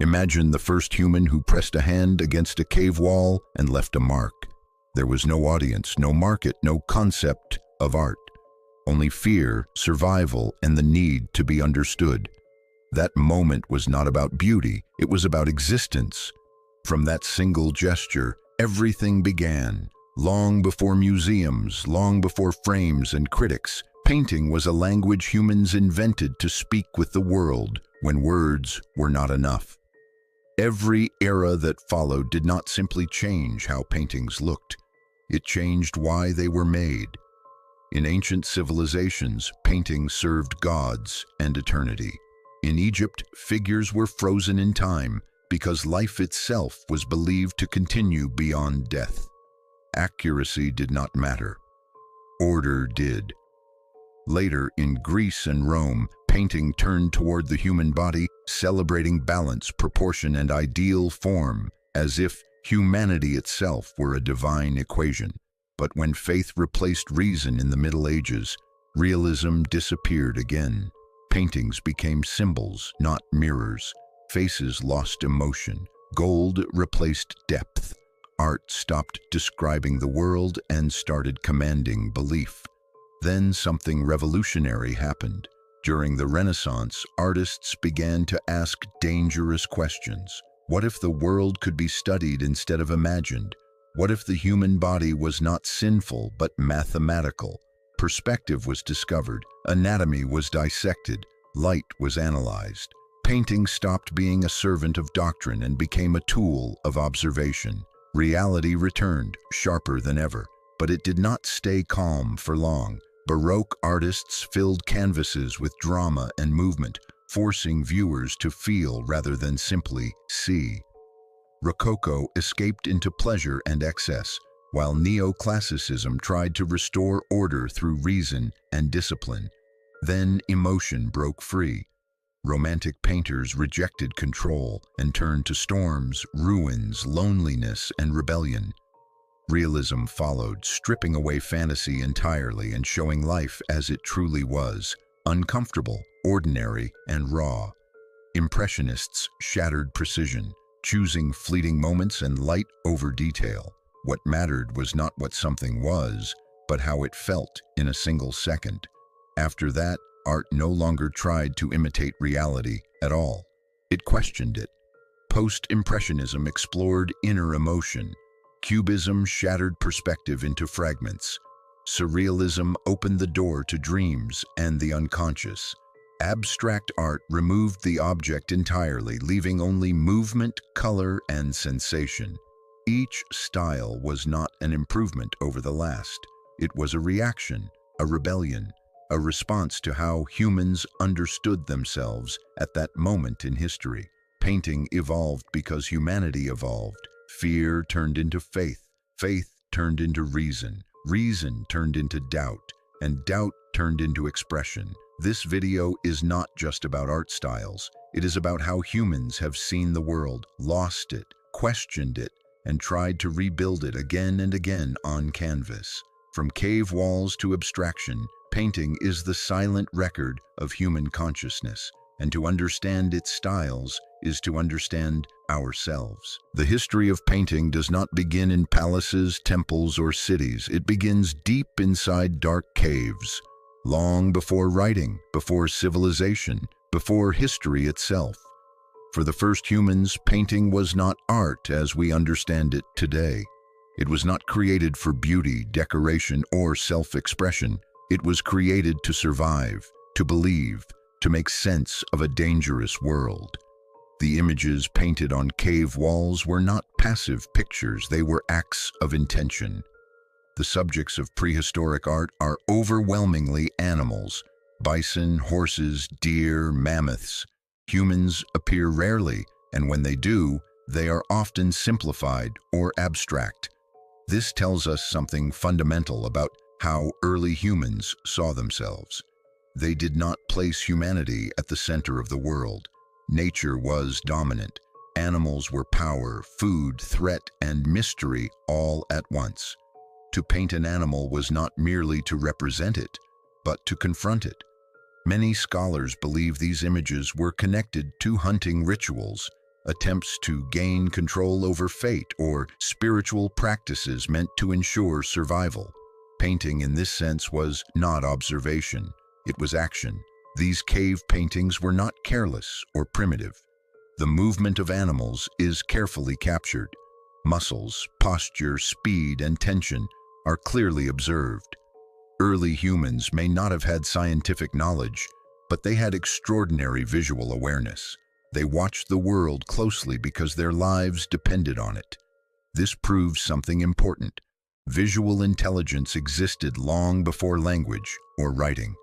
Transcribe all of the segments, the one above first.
Imagine the first human who pressed a hand against a cave wall and left a mark. There was no audience, no market, no concept of art. Only fear, survival, and the need to be understood. That moment was not about beauty, it was about existence. From that single gesture, everything began. Long before museums, long before frames and critics, painting was a language humans invented to speak with the world when words were not enough. Every era that followed did not simply change how paintings looked. It changed why they were made. In ancient civilizations, paintings served gods and eternity. In Egypt, figures were frozen in time because life itself was believed to continue beyond death. Accuracy did not matter. Order did. Later, in Greece and Rome, painting turned toward the human body, celebrating balance, proportion, and ideal form, as if humanity itself were a divine equation. But when faith replaced reason in the Middle Ages, realism disappeared again. Paintings became symbols, not mirrors. Faces lost emotion. Gold replaced depth. Art stopped describing the world and started commanding belief. Then something revolutionary happened. During the Renaissance, artists began to ask dangerous questions. What if the world could be studied instead of imagined? What if the human body was not sinful but mathematical? Perspective was discovered, anatomy was dissected, light was analyzed. Painting stopped being a servant of doctrine and became a tool of observation. Reality returned, sharper than ever, but it did not stay calm for long. Baroque artists filled canvases with drama and movement, forcing viewers to feel rather than simply see. Rococo escaped into pleasure and excess, while neoclassicism tried to restore order through reason and discipline. Then emotion broke free. Romantic painters rejected control and turned to storms, ruins, loneliness, and rebellion. Realism followed, stripping away fantasy entirely and showing life as it truly was, uncomfortable, ordinary, and raw. Impressionists shattered precision, choosing fleeting moments and light over detail. What mattered was not what something was, but how it felt in a single second. After that, art no longer tried to imitate reality at all. It questioned it. Post-Impressionism explored inner emotion. Cubism shattered perspective into fragments. Surrealism opened the door to dreams and the unconscious. Abstract art removed the object entirely, leaving only movement, color, and sensation. Each style was not an improvement over the last. It was a reaction, a rebellion, a response to how humans understood themselves at that moment in history. Painting evolved because humanity evolved. Fear turned into faith. Faith turned into reason. Reason turned into doubt. And doubt turned into expression. This video is not just about art styles. It is about how humans have seen the world, lost it, questioned it, and tried to rebuild it again and again on canvas. From cave walls to abstraction, painting is the silent record of human consciousness, and to understand its styles is to understand ourselves. The history of painting does not begin in palaces, temples, or cities. It begins deep inside dark caves, long before writing, before civilization, before history itself. For the first humans, painting was not art as we understand it today. It was not created for beauty, decoration, or self-expression. It was created to survive, to believe, to make sense of a dangerous world. The images painted on cave walls were not passive pictures, they were acts of intention. The subjects of prehistoric art are overwhelmingly animals: bison, horses, deer, mammoths. Humans appear rarely, and when they do, they are often simplified or abstract. This tells us something fundamental about how early humans saw themselves. They did not place humanity at the center of the world. Nature was dominant. Animals were power, food, threat, and mystery all at once. To paint an animal was not merely to represent it, but to confront it. Many scholars believe these images were connected to hunting rituals. attempts to gain control over fate, or spiritual practices meant to ensure survival. Painting in this sense was not observation, it was action. These cave paintings were not careless or primitive. The movement of animals is carefully captured. Muscles, posture, speed, and tension are clearly observed. Early humans may not have had scientific knowledge, but they had extraordinary visual awareness. They watched the world closely because their lives depended on it. This proves something important. Visual intelligence existed long before language or writing.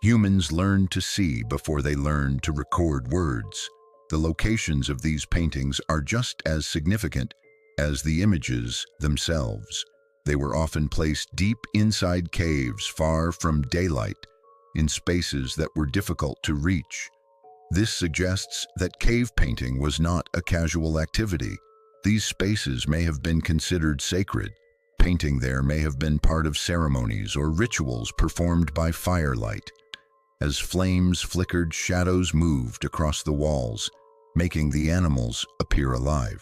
Humans learned to see before they learned to record words. The locations of these paintings are just as significant as the images themselves. They were often placed deep inside caves, far from daylight, in spaces that were difficult to reach. This suggests that cave painting was not a casual activity. These spaces may have been considered sacred. Painting there may have been part of ceremonies or rituals performed by firelight. As flames flickered, shadows moved across the walls, making the animals appear alive.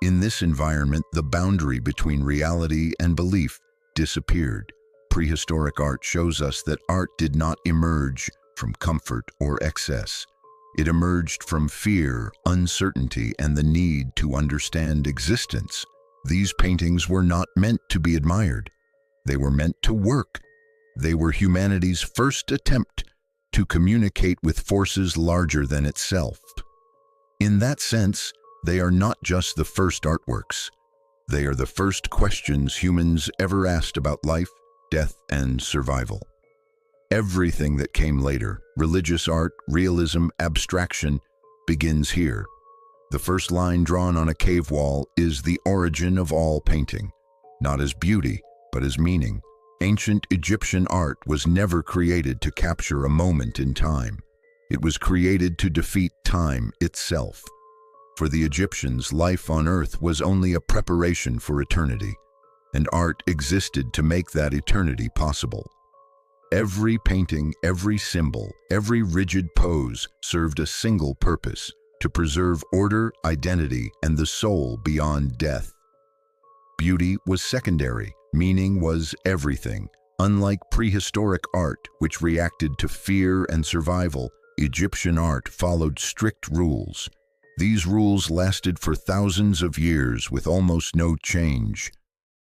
In this environment, the boundary between reality and belief disappeared. Prehistoric art shows us that art did not emerge from comfort or excess. It emerged from fear, uncertainty, and the need to understand existence. These paintings were not meant to be admired. They were meant to work. They were humanity's first attempt to communicate with forces larger than itself. In that sense, they are not just the first artworks. They are the first questions humans ever asked about life, death, and survival. Everything that came later, religious art, realism, abstraction, begins here. The first line drawn on a cave wall is the origin of all painting, not as beauty, but as meaning. Ancient Egyptian art was never created to capture a moment in time. It was created to defeat time itself. For the Egyptians, life on earth was only a preparation for eternity, and art existed to make that eternity possible. Every painting, every symbol, every rigid pose served a single purpose: to preserve order, identity, and the soul beyond death. Beauty was secondary, meaning was everything. Unlike prehistoric art, which reacted to fear and survival, Egyptian art followed strict rules. These rules lasted for thousands of years with almost no change.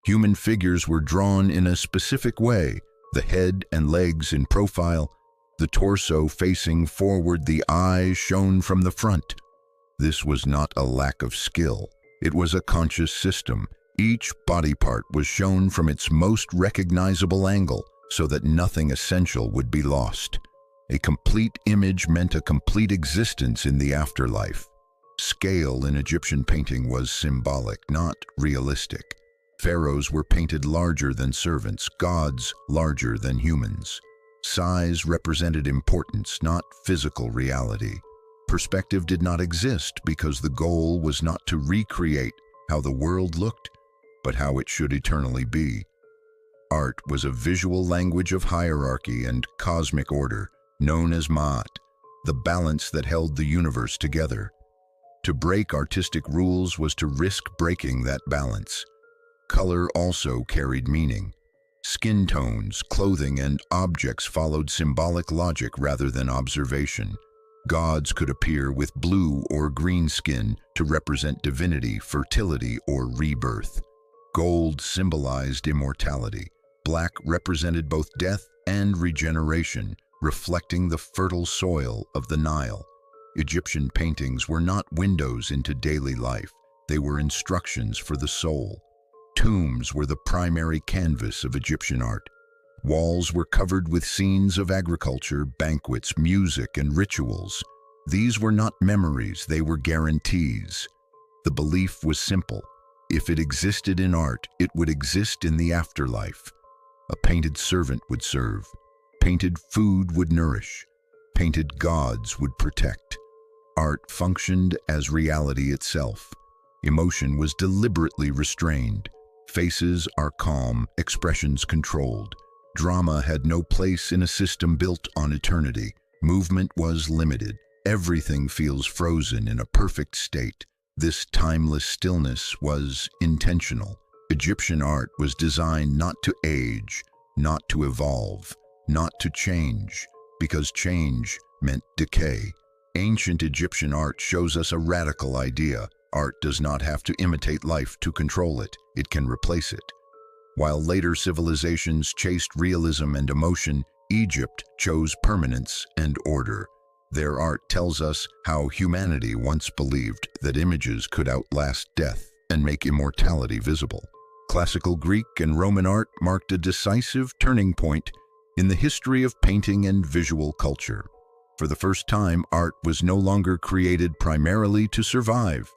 Human figures were drawn in a specific way: the head and legs in profile, the torso facing forward, the eyes shown from the front. This was not a lack of skill. It was a conscious system. Each body part was shown from its most recognizable angle so that nothing essential would be lost. A complete image meant a complete existence in the afterlife. Scale in Egyptian painting was symbolic, not realistic. Pharaohs were painted larger than servants, gods larger than humans. Size represented importance, not physical reality. Perspective did not exist because the goal was not to recreate how the world looked, but how it should eternally be. Art was a visual language of hierarchy and cosmic order, known as Ma'at, the balance that held the universe together. To break artistic rules was to risk breaking that balance. Color also carried meaning. Skin tones, clothing, and objects followed symbolic logic rather than observation. Gods could appear with blue or green skin to represent divinity, fertility, or rebirth. Gold symbolized immortality. Black represented both death and regeneration, reflecting the fertile soil of the Nile. Egyptian paintings were not windows into daily life. They were instructions for the soul. Tombs were the primary canvas of Egyptian art. Walls were covered with scenes of agriculture, banquets, music, and rituals. These were not memories, they were guarantees. The belief was simple: if it existed in art, it would exist in the afterlife. A painted servant would serve. Painted food would nourish. Painted gods would protect. Art functioned as reality itself. Emotion was deliberately restrained. Faces are calm, expressions controlled. Drama had no place in a system built on eternity. Movement was limited. Everything feels frozen in a perfect state. This timeless stillness was intentional. Egyptian art was designed not to age, not to evolve, not to change, because change meant decay. Ancient Egyptian art shows us a radical idea. Art does not have to imitate life to control it. It can replace it. While later civilizations chased realism and emotion, Egypt chose permanence and order. Their art tells us how humanity once believed that images could outlast death and make immortality visible. Classical Greek and Roman art marked a decisive turning point in the history of painting and visual culture. For the first time, art was no longer created primarily to survive,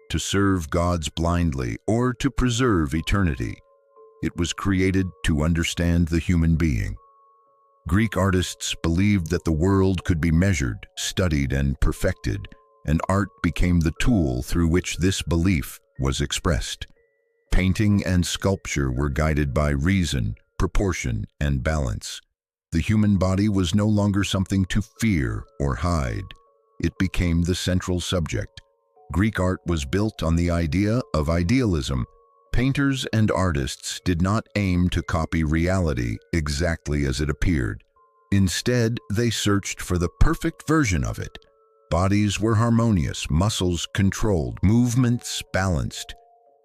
to serve gods blindly, or to preserve eternity. It was created to understand the human being. Greek artists believed that the world could be measured, studied, and perfected, and art became the tool through which this belief was expressed. Painting and sculpture were guided by reason, proportion, and balance. The human body was no longer something to fear or hide. It became the central subject. Greek art was built on the idea of idealism. Painters and artists did not aim to copy reality exactly as it appeared. Instead, they searched for the perfect version of it. Bodies were harmonious, muscles controlled, movements balanced.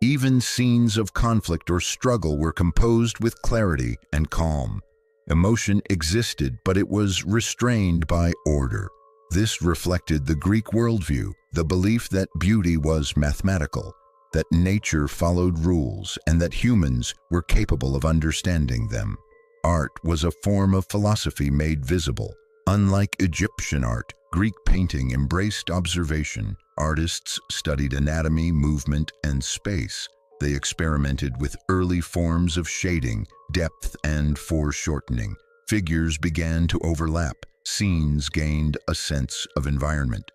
Even scenes of conflict or struggle were composed with clarity and calm. Emotion existed, but it was restrained by order. This reflected the Greek worldview, the belief that beauty was mathematical, that nature followed rules, and that humans were capable of understanding them. Art was a form of philosophy made visible. Unlike Egyptian art, Greek painting embraced observation. Artists studied anatomy, movement, and space. They experimented with early forms of shading, depth, and foreshortening. Figures began to overlap. Scenes gained a sense of environment.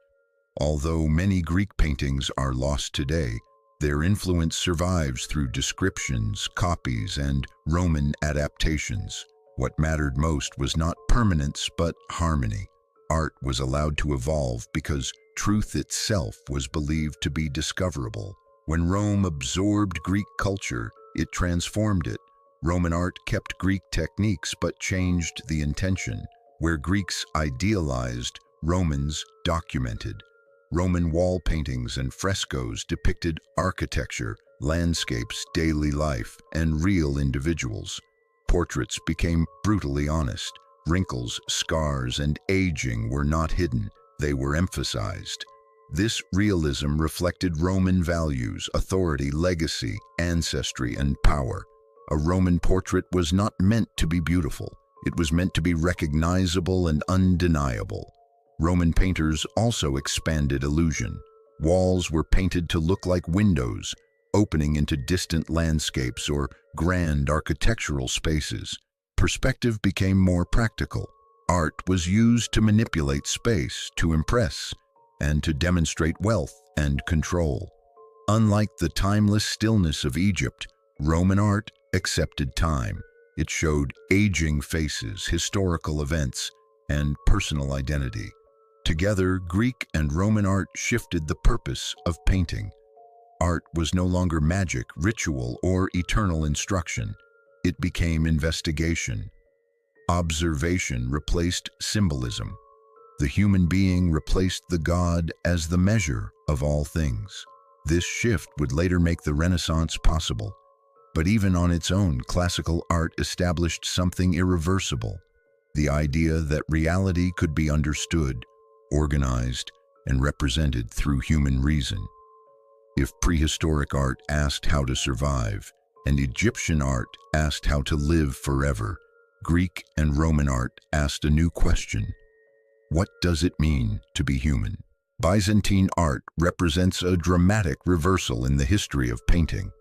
Although many Greek paintings are lost today, their influence survives through descriptions, copies, and Roman adaptations. What mattered most was not permanence, but harmony. Art was allowed to evolve because truth itself was believed to be discoverable. When Rome absorbed Greek culture, it transformed it. Roman art kept Greek techniques but changed the intention. Where Greeks idealized, Romans documented. Roman wall paintings and frescoes depicted architecture, landscapes, daily life, and real individuals. Portraits became brutally honest. Wrinkles, scars, and aging were not hidden. They were emphasized. This realism reflected Roman values, authority, legacy, ancestry, and power. A Roman portrait was not meant to be beautiful. It was meant to be recognizable and undeniable. Roman painters also expanded illusion. Walls were painted to look like windows, opening into distant landscapes or grand architectural spaces. Perspective became more practical. Art was used to manipulate space, to impress, and to demonstrate wealth and control. Unlike the timeless stillness of Egypt, Roman art accepted time. It showed aging faces, historical events, and personal identity. Together, Greek and Roman art shifted the purpose of painting. Art was no longer magic, ritual, or eternal instruction. It became investigation. Observation replaced symbolism. The human being replaced the god as the measure of all things. This shift would later make the Renaissance possible. But even on its own, classical art established something irreversible: the idea that reality could be understood, organized, and represented through human reason. If prehistoric art asked how to survive, and Egyptian art asked how to live forever, Greek and Roman art asked a new question: what does it mean to be human? Byzantine art represents a dramatic reversal in the history of painting.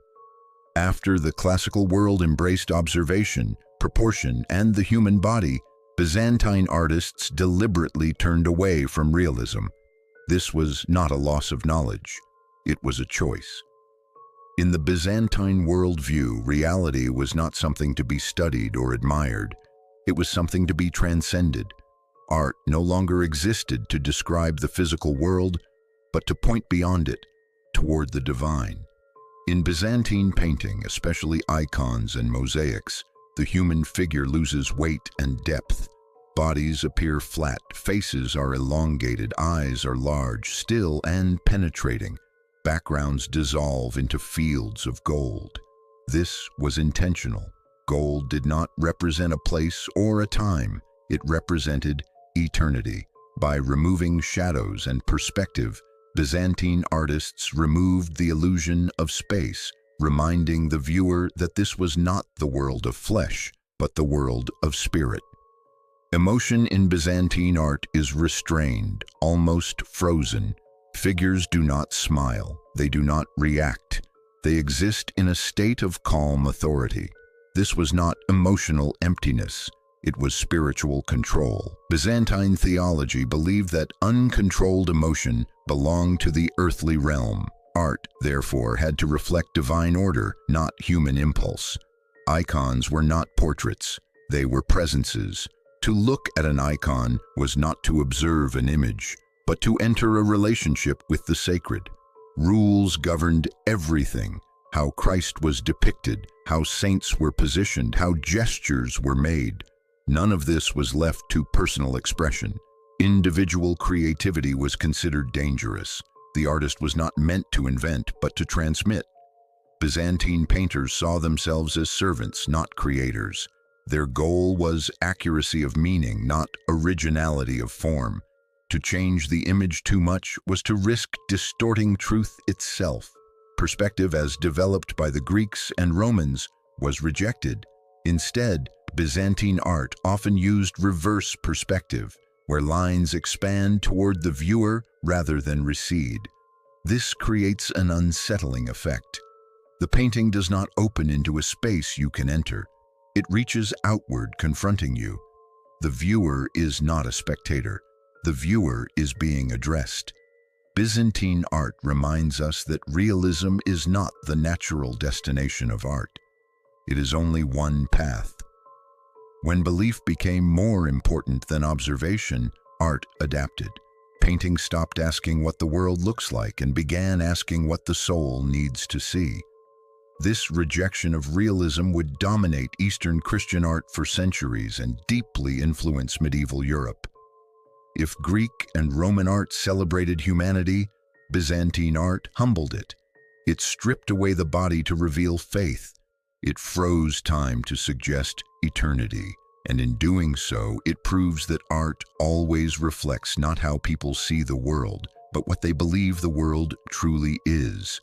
After the classical world embraced observation, proportion, and the human body, Byzantine artists deliberately turned away from realism. This was not a loss of knowledge. It was a choice. In the Byzantine worldview, reality was not something to be studied or admired. It was something to be transcended. Art no longer existed to describe the physical world, but to point beyond it. toward the divine. In Byzantine painting, especially icons and mosaics, the human figure loses weight and depth. Bodies appear flat, faces are elongated, eyes are large, still and penetrating. Backgrounds dissolve into fields of gold. This was intentional. Gold did not represent a place or a time. It represented eternity. By removing shadows and perspective, Byzantine artists removed the illusion of space, reminding the viewer that this was not the world of flesh, but the world of spirit. Emotion in Byzantine art is restrained, almost frozen. Figures do not smile, they do not react. They exist in a state of calm authority. This was not emotional emptiness, it was spiritual control. Byzantine theology believed that uncontrolled emotion belonged to the earthly realm. Art, therefore, had to reflect divine order, not human impulse. Icons were not portraits, they were presences. To look at an icon was not to observe an image, but to enter a relationship with the sacred. Rules governed everything: how Christ was depicted, how saints were positioned, how gestures were made. None of this was left to personal expression. Individual creativity was considered dangerous. The artist was not meant to invent, but to transmit. Byzantine painters saw themselves as servants, not creators. Their goal was accuracy of meaning, not originality of form. To change the image too much was to risk distorting truth itself. Perspective, as developed by the Greeks and Romans, was rejected. Instead, Byzantine art often used reverse perspective, where lines expand toward the viewer rather than recede. This creates an unsettling effect. The painting does not open into a space you can enter. It reaches outward, confronting you. The viewer is not a spectator. The viewer is being addressed. Byzantine art reminds us that realism is not the natural destination of art. It is only one path. When belief became more important than observation, art adapted. Painting stopped asking what the world looks like and began asking what the soul needs to see. This rejection of realism would dominate Eastern Christian art for centuries and deeply influence medieval Europe. If Greek and Roman art celebrated humanity, Byzantine art humbled it. It stripped away the body to reveal faith. It froze time to suggest eternity. And in doing so, it proves that art always reflects not how people see the world, but what they believe the world truly is.